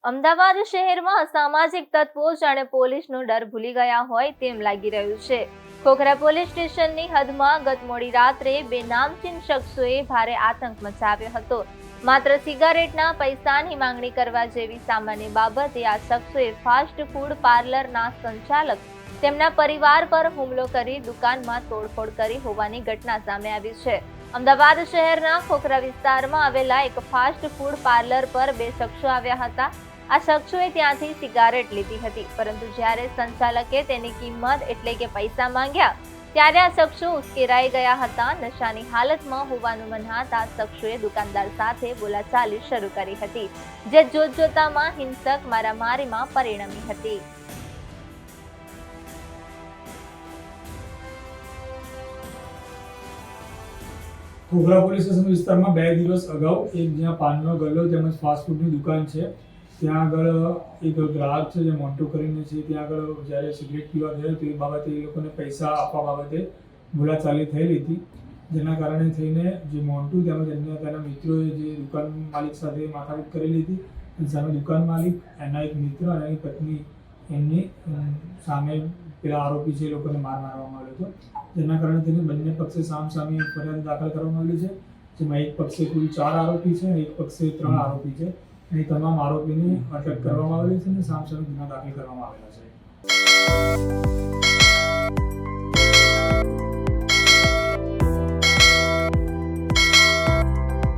અમદાવાદ શહેરમાં અસામાજિક તત્વો જાણે પોલીસનો ડર ભૂલી ગયા હોય તેમ લાગી રહ્યું છે। ખોખરા પોલીસ સ્ટેશનની હદમાં ગત મોડી રાત્રે બે નામચીન શખ્સોએ ભારે આતંક મચાવ્યો હતો। માત્ર સિગારેટના પૈસાની માંગણી કરવા જેવી સામાન્ય બાબતે આ શખ્સોએ ફાસ્ટ ફૂડ પાર્લરના સંચાલક તેમના પરિવાર પર હુમલો કરી દુકાનમાં તોડફોડ કરી હોવાની ઘટના સામે આવી છે। અમદાવાદ શહેરના ખોખરા વિસ્તારમાં આવેલા એક ફાસ્ટ ફૂડ પાર્લર પર બે શખ્સો આવ્યા હતા। આ શખ્સોએ ત્યાંથી સિગારેટ લીધી હતી, પરંતુ જ્યારે સંચાલકે તેની કિંમત એટલે કે પૈસા માંગ્યા ત્યારે આ શખ્સો ઉશ્કેરાઈ ગયા હતા। નશાની હાલતમાં હોવાનું મનાતા આ શખ્સોએ દુકાનદાર સાથે બોલાચાલી શરૂ કરી હતી, જે જોતજોતામાં હિંસક મારામારીમાં પરિણમી હતી। ખોખરા પોલીસ સ્ટેશન વિસ્તારમાં 2 દિવસ અગાઉ એક જ્યાં પાનનો ગલ્લો તેમજ ફાસ્ટફૂડની દુકાન છે ત્યાં આગળ એક ગ્રાહક છે જે મોન્ટુ કરીને છે ત્યાં આગળ જ્યારે સિગરેટ પીવા ગયો તો એ બાબતે એ લોકોને પૈસા આપવા બાબતે બોલાચાલી થયેલી હતી, જેના કારણે થઈને જે મોન્ટુ તેમજ અન્ય તેના મિત્રોએ જે દુકાન માલિક સાથે માથાકૂટ કરેલી હતી અને સામે દુકાન માલિક, એના એક મિત્ર અને એની પત્ની એમની સામે પેલા આરોપી છે એ લોકોને મારવામાં આવ્યો હતો, જેના કારણે તેને બંને પક્ષે સામસામે ફરિયાદ દાખલ કરવામાં આવેલી છે, જેમાં એક પક્ષે કુલ 4 આરોપી છે અને એક પક્ષે 3 આરોપી છે અને તમામ આરોપીની અટક કરવામાં આવેલી છે અને સામસામે ગુના દાખલ કરવામાં આવેલા છે।